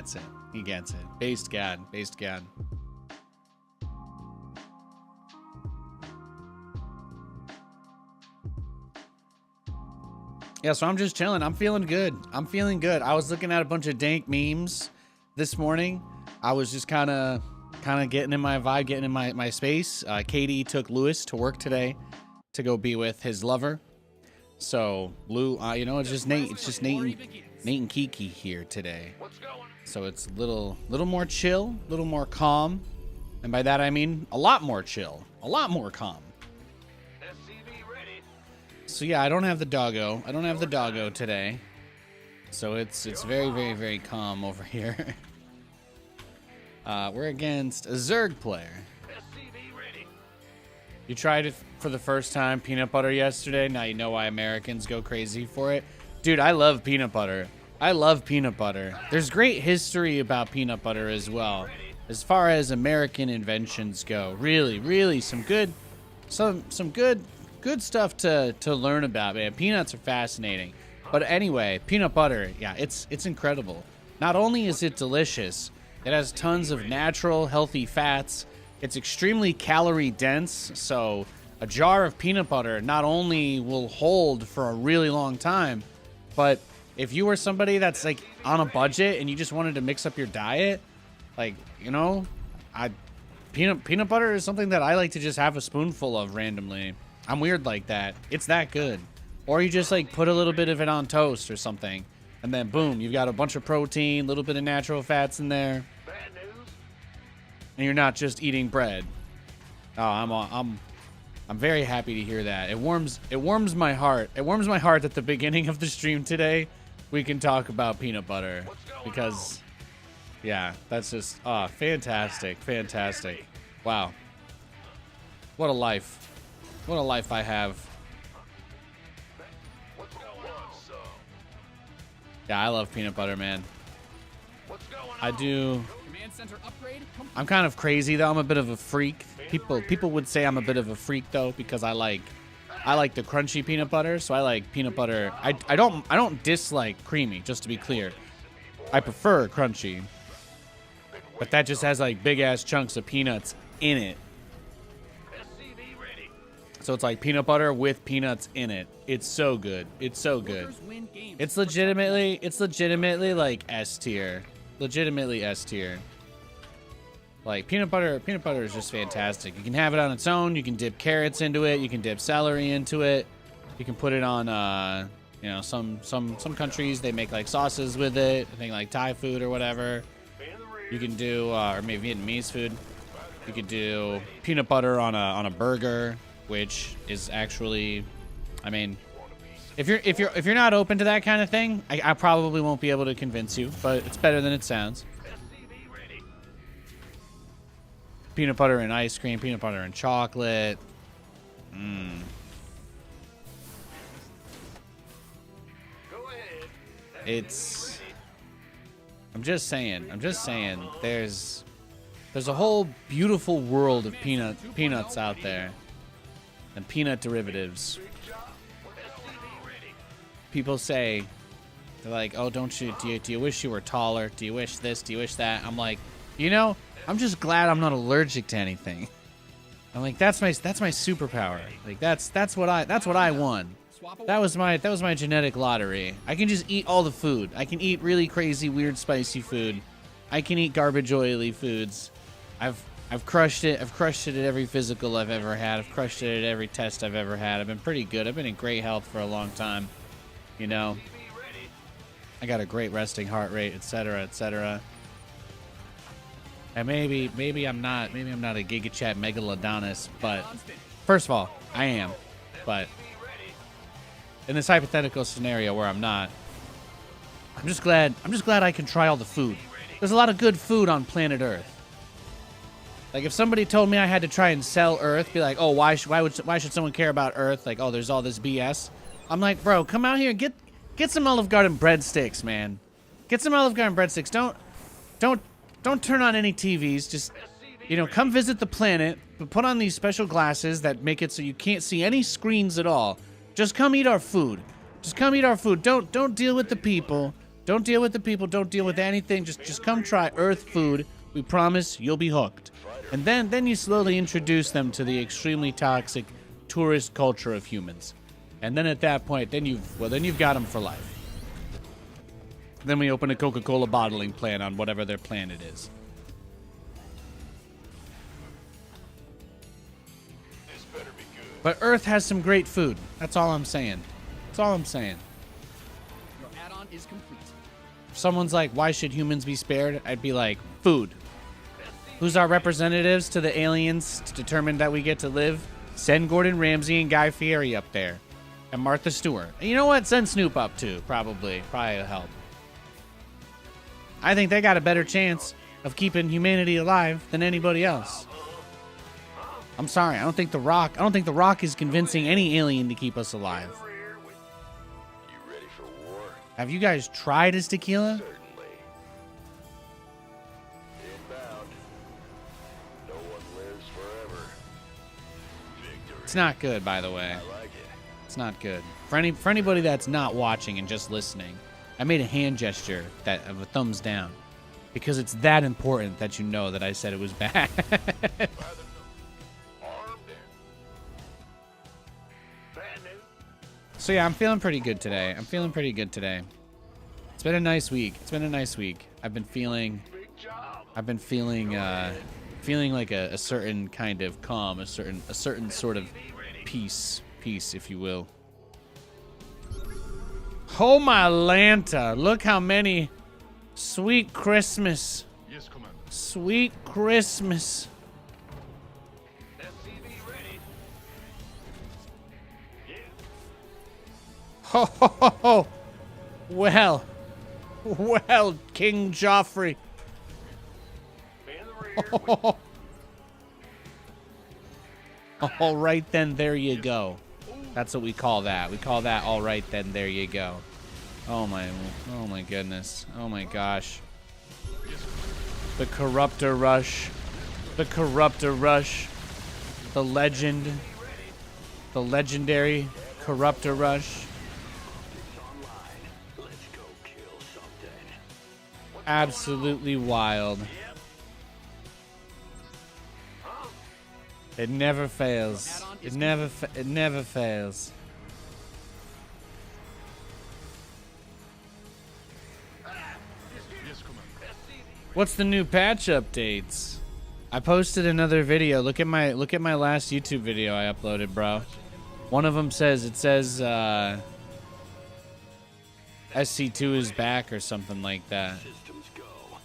gets it. He gets it. Based God. Based God. Yeah, so I'm just chilling. I'm feeling good. I'm feeling good. I was looking at a bunch of dank memes this morning. I was just kind of getting in my vibe, getting in my space. Katie took Lewis to work today to go be with his lover. So Lou, you know, it's just Nate. It's just Nate and Kiki here today. So it's a little more chill, a little more calm, and by that I mean a lot more chill, a lot more calm. So yeah, I don't have the doggo. I don't have the doggo today. So it's very, very, very calm over here. We're against a Zerg player. You tried it for the first time, peanut butter, yesterday. Now you know why Americans go crazy for it. Dude, I love peanut butter. I love peanut butter. There's great history about peanut butter as well. As far as American inventions go. Really, really some good stuff to learn about, man. Peanuts are fascinating. But anyway, peanut butter, yeah, it's incredible. Not only is it delicious, it has tons of natural, healthy fats. It's extremely calorie dense, so a jar of peanut butter not only will hold for a really long time, but if you were somebody that's like on a budget and you just wanted to mix up your diet, like, you know, peanut butter is something that I like to just have a spoonful of randomly. I'm weird like that. It's that good. Or you just like put a little bit of it on toast or something, and then boom, you've got a bunch of protein, a little bit of natural fats in there. And you're not just eating bread. Oh, I'm very happy to hear that. It warms my heart. It warms my heart at the beginning of the stream today we can talk about peanut butter, because yeah, that's just fantastic, fantastic. Wow. What a life. What a life I have. Yeah, I love peanut butter, man. I do. I'm kind of crazy though. I'm a bit of a freak. People would say I'm a bit of a freak though, because I like the crunchy peanut butter. So I like peanut butter. I don't dislike creamy, just to be clear. I prefer crunchy. But that just has like big ass chunks of peanuts in it. So it's like peanut butter with peanuts in it. It's so good. It's so good. It's legitimately like S tier. Legitimately S tier. Like peanut butter is just fantastic. You can have it on its own. You can dip carrots into it. You can dip celery into it. You can put it on you know, some countries they make like sauces with it. I think like Thai food or whatever. You can do or maybe Vietnamese food. You could do peanut butter on a burger, which is actually, I mean, if you're not open to that kind of thing, I probably won't be able to convince you, but it's better than it sounds. Peanut butter and ice cream, peanut butter and chocolate. It's, I'm just saying, there's a whole beautiful world of peanuts out there. And peanut derivatives. People say, they're like, oh, do you wish you were taller? Do you wish this? Do you wish that? I'm like, you know, I'm just glad I'm not allergic to anything. I'm like, that's my superpower. Like that's what I won. That was my genetic lottery. I can just eat all the food. I can eat really crazy, weird, spicy food. I can eat garbage, oily foods. I've crushed it. I've crushed it at every physical I've ever had. I've crushed it at every test I've ever had. I've been pretty good. I've been in great health for a long time. You know, I got a great resting heart rate, etc., etc. And maybe I'm not a Giga Chat Megalodonus, but first of all, I am. But in this hypothetical scenario where I'm not, I'm just glad I can try all the food. There's a lot of good food on planet Earth. Like, if somebody told me I had to try and sell Earth, be like, oh, why should someone care about Earth? Like, oh, there's all this BS. I'm like, bro, come out here and get some Olive Garden breadsticks, man. Get some Olive Garden breadsticks. Don't turn on any TVs. Just, you know, come visit the planet, but put on these special glasses that make it so you can't see any screens at all. Just come eat our food. Just come eat our food. Don't deal with the people. Don't deal with the people. Don't deal with anything. Just come try Earth food. We promise you'll be hooked. And then you slowly introduce them to the extremely toxic tourist culture of humans. And then at that point, then you've got them for life. Then we open a Coca-Cola bottling plant on whatever their planet is. This better be good. But Earth has some great food. That's all I'm saying. That's all I'm saying. Your add-on is complete. If someone's like, why should humans be spared? I'd be like, food. Who's our representatives to the aliens to determine that we get to live? Send Gordon Ramsay and Guy Fieri up there. And Martha Stewart. And you know what? Send Snoop up too. Probably will help. I think they got a better chance of keeping humanity alive than anybody else. I'm sorry. I don't think The Rock is convincing any alien to keep us alive. You ready for war? Have you guys tried his tequila? Certainly. Inbound. No one lives forever. Victory. It's not good, by the way. I like it. It's not good. For anybody that's not watching and just listening, I made a hand gesture of a thumbs down because it's that important that you know that I said it was bad. So yeah, I'm feeling pretty good today. It's been a nice week. I've been feeling like a certain kind of calm, a certain sort of peace, if you will. Oh my Lanta, look how many. Sweet Christmas. Yes, Commander. Sweet Christmas. SCV ready. Yeah. Ho ho ho ho. Well, King Joffrey. In the rear. All right then, there you go. That's what we call that. We call that all right then, there you go. Oh my goodness. Oh my gosh. The Corruptor Rush. The Corruptor Rush. The legend. The legendary Corruptor Rush. Absolutely wild. It never fails. It never fails. What's the new patch updates? I posted another video. Look at my last YouTube video I uploaded, bro. One of them says SC2 is back or something like that.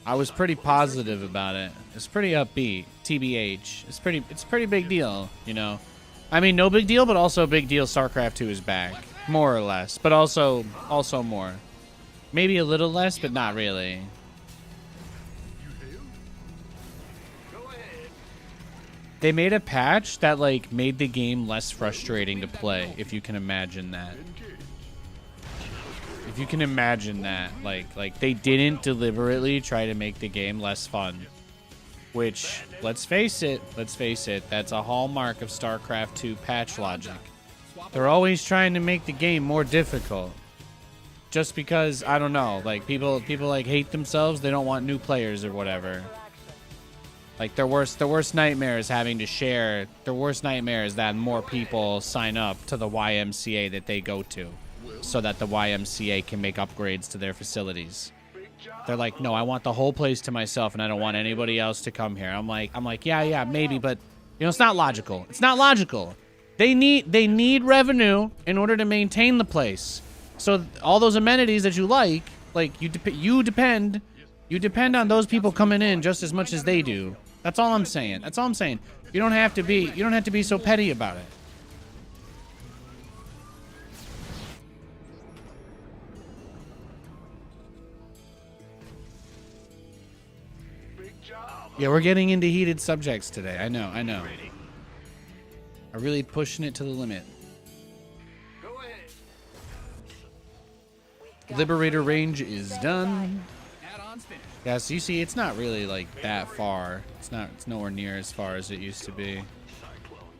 I was pretty positive about it. It's pretty upbeat. TBH. It's pretty big deal, you know. I mean, no big deal, but also a big deal. StarCraft 2 is back, more or less, but also more. Maybe a little less, but not really. They made a patch that like made the game less frustrating to play, if you can imagine that. If you can imagine that, like they didn't deliberately try to make the game less fun. Which, let's face it, that's a hallmark of StarCraft 2 patch logic. They're always trying to make the game more difficult. Just because, I don't know, like people like hate themselves, they don't want new players or whatever. Like their worst nightmare is having to share. Their worst nightmare is that more people sign up to the YMCA that they go to, so that the YMCA can make upgrades to their facilities. They're like, no, I want the whole place to myself, and I don't want anybody else to come here. I'm like, yeah, maybe, but you know, it's not logical. It's not logical. They need revenue in order to maintain the place. So all those amenities that you like you depend on those people coming in just as much as they do. That's all I'm saying. You don't have to be so petty about it. Yeah, we're getting into heated subjects today. I know. I'm really pushing it to the limit. Liberator range is done. Yeah, so you see, it's not really like that far. It's nowhere near as far as it used to be.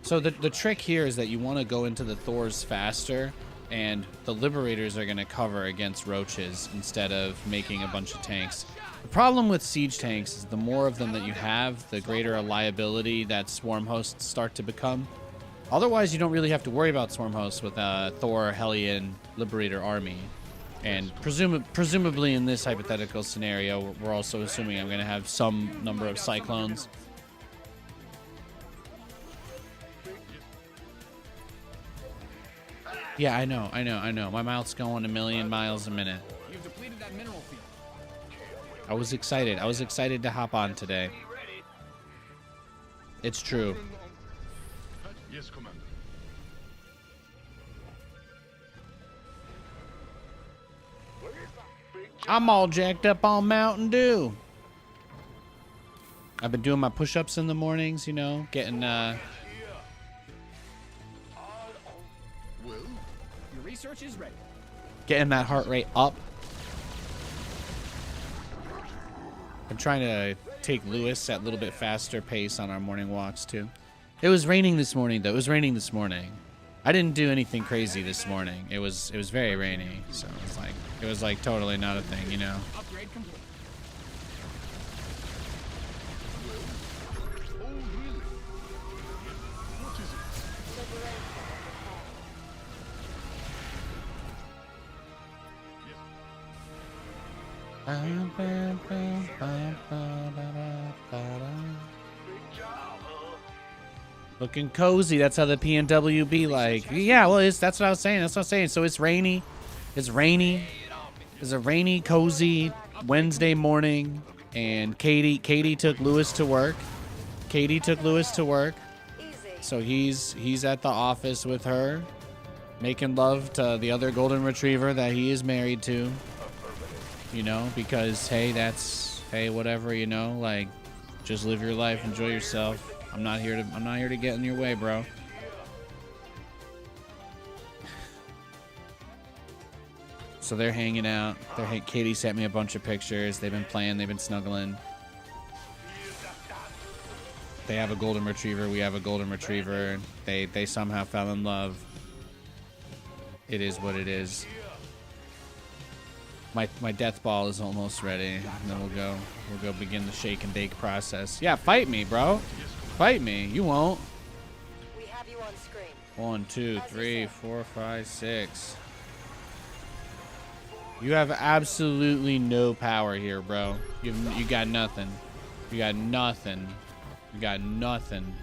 So the trick here is that you want to go into the Thors faster and the Liberators are going to cover against roaches instead of making a bunch of tanks. The problem with siege tanks is the more of them that you have, the greater a liability that swarm hosts start to become. Otherwise, you don't really have to worry about swarm hosts with a Thor, Hellion, Liberator army. And presumably in this hypothetical scenario, we're also assuming I'm going to have some number of Cyclones. Yeah, I know. My mouth's going a million miles a minute. You've depleted that mineral field. I was excited. I was excited to hop on today. It's true. Yes, Commander. I'm all jacked up on Mountain Dew. I've been doing my push-ups in the mornings, you know, getting Your research is ready. getting that heart rate up. I'm trying to take Lewis at a little bit faster pace on our morning walks too. It was raining this morning though. It was raining this morning. I didn't do anything crazy this morning. It was very rainy, so it was like totally not a thing, you know. Upgrade complete. Oh, really? What is it? Looking cozy. That's how the PNW be like. Yeah, well, that's what I was saying. That's what I was saying. So it's rainy. It's rainy. It's a rainy, cozy Wednesday morning, and Katie took Lewis to work. So he's at the office with her, making love to the other golden retriever that he is married to. You know, because hey, whatever, you know, like, just live your life, enjoy yourself. I'm not here to get in your way, bro. So they're hanging out. Katie sent me a bunch of pictures. They've been playing. They've been snuggling. They have a golden retriever. We have a golden retriever. They somehow fell in love. It is what it is. My death ball is almost ready. And then we'll go begin the shake and bake process. Yeah, fight me, bro. Fight me. You won't. We have you on screen. 1, 2, 3, 4, 5, 6. You have absolutely no power here, bro. You got nothing. You got nothing. You got nothing.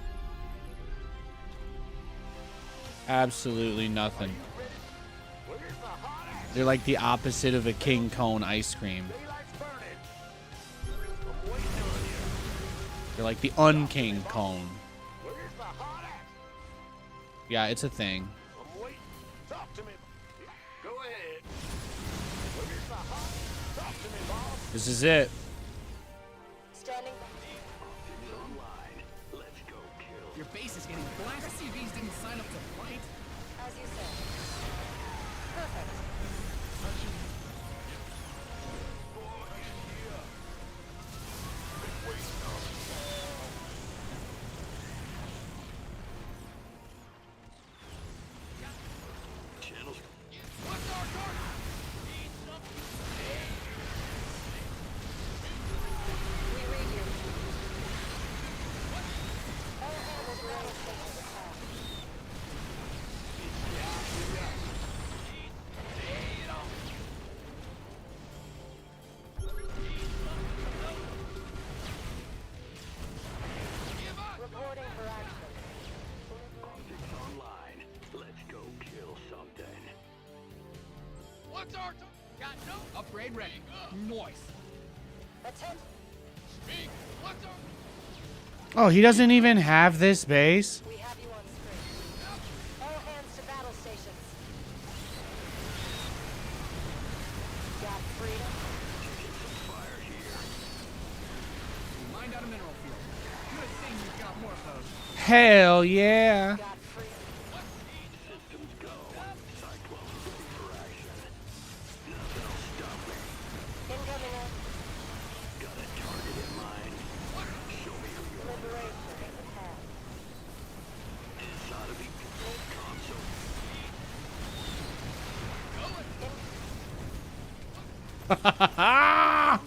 Absolutely nothing. They're like the opposite of a king cone ice cream. They're like the un-king cone. Yeah, it's a thing. Talk to me. Go ahead. This is it. Standing Let's go kill. Your base is getting blasted. CVs didn't sign up to fight. as you said. Perfect. Channels. We read you. All animals battle stations attack. Reporting for action. Optics online. Let's go kill something. What's our got no upgrade ready? Noise. Attention. Speak. What's our Oh, he doesn't even have this base? We have you on screen. All hands to battle stations. Got freedom. Mined out a mineral field. Good thing you've got more of those. Hell yeah. Got freedom. Systems go. Cyclone ready for action. Nothing'll stop me. Incoming in. Got a target in mind. Show me who you are. Liberation is attack. This ought to be console. Line. I'm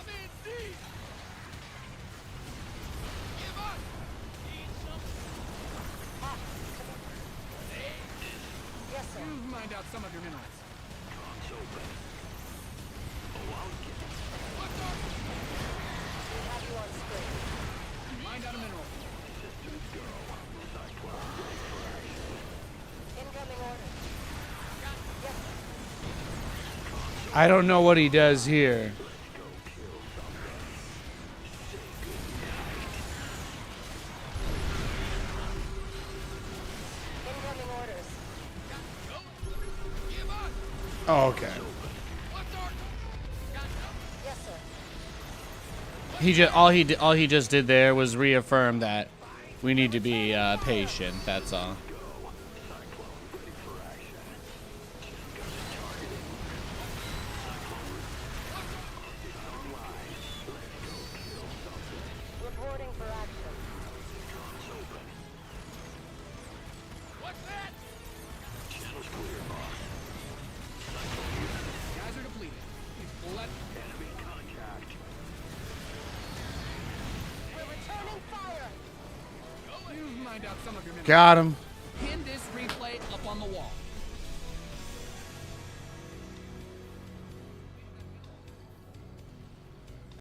in deep. Give up. Need some. Yes, sir. You mined out some of your minerals. Comms open. Oh, I'll get it. What's up? We have you on screen. You mined out a mineral field. Systems go. Cyclone ready for action. Incoming order. Yes, sir. I don't know what he does here. Let's go kill something. Say goodnight. Incoming orders. Give up. Oh, okay. What's our? Yes, sir. He just all he just did there was reaffirm that we need to be patient. That's all. Reporting for action. What's that? Channel's clear, boss. Guys are depleted. Please pull that. Enemy contact. We're returning fire. You've mined out some of your minerals. Got him. Pin this replay up on the wall.